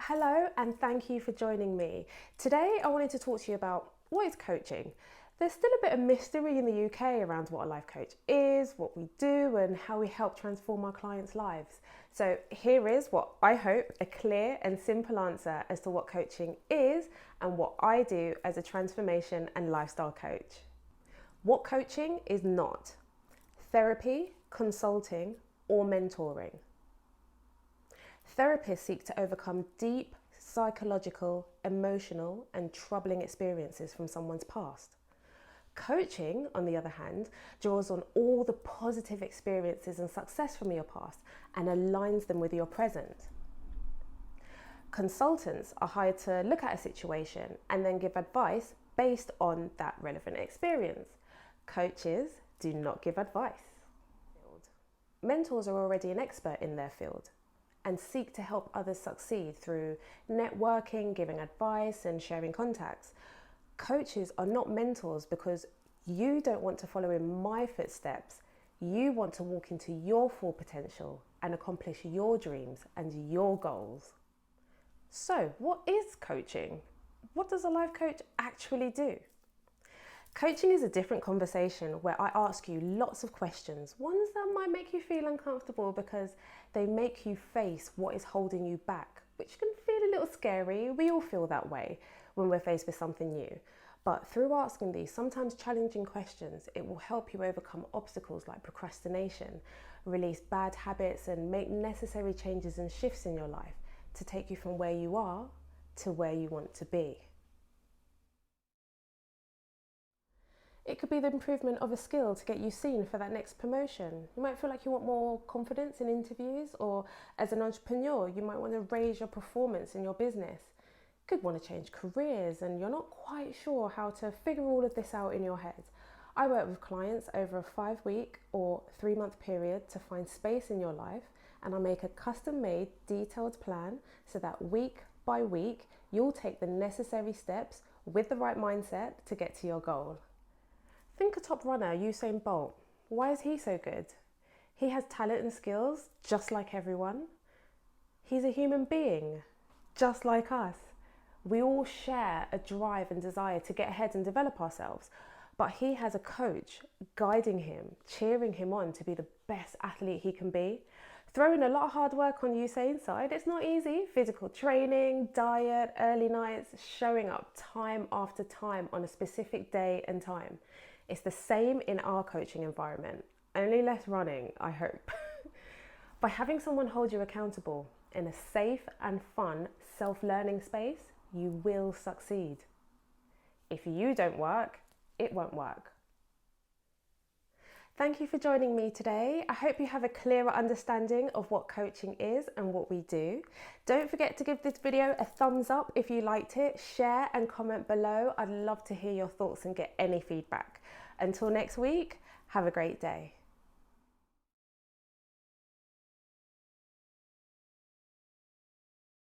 Hello and thank you for joining me. Today I wanted to talk to you about what is coaching. There's still a bit of mystery in the UK around what a life coach is, what we do and how we help transform our clients' lives. So here is what I hope a clear and simple answer as to what coaching is and what I do as a transformation and lifestyle coach. What coaching is not: therapy, consulting or mentoring. Therapists seek to overcome deep psychological, emotional, and troubling experiences from someone's past. Coaching, on the other hand, draws on all the positive experiences and success from your past and aligns them with your present. Consultants are hired to look at a situation and then give advice based on that relevant experience. Coaches do not give advice. Mentors are already an expert in their field and seek to help others succeed through networking, giving advice and sharing contacts. Coaches are not mentors because you don't want to follow in my footsteps. You want to walk into your full potential and accomplish your dreams and your goals. So, what is coaching? What does a life coach actually do? Coaching is a different conversation where I ask you lots of questions, ones that might make you feel uncomfortable because they make you face what is holding you back, which can feel a little scary. We all feel that way when we're faced with something new. But through asking these sometimes challenging questions, it will help you overcome obstacles like procrastination, release bad habits and make necessary changes and shifts in your life to take you from where you are to where you want to be. It could be the improvement of a skill to get you seen for that next promotion. You might feel like you want more confidence in interviews, or as an entrepreneur, you might want to raise your performance in your business. You could want to change careers and you're not quite sure how to figure all of this out in your head. I work with clients over a 5-week or 3-month period to find space in your life, and I make a custom-made, detailed plan so that week by week, you'll take the necessary steps with the right mindset to get to your goal. Think a top runner, Usain Bolt. Why is he so good? He has talent and skills just like everyone. He's a human being just like us. We all share a drive and desire to get ahead and develop ourselves, but he has a coach guiding him, cheering him on to be the best athlete he can be. Throwing a lot of hard work on Usain's side, it's not easy. Physical training, diet, early nights, showing up time after time on a specific day and time. It's the same in our coaching environment, only less running, I hope. By having someone hold you accountable in a safe and fun self-learning space, you will succeed. If you don't work, it won't work. Thank you for joining me today. I hope you have a clearer understanding of what coaching is and what we do. Don't forget to give this video a thumbs up if you liked it. Share and comment below. I'd love to hear your thoughts and get any feedback. Until next week, have a great day.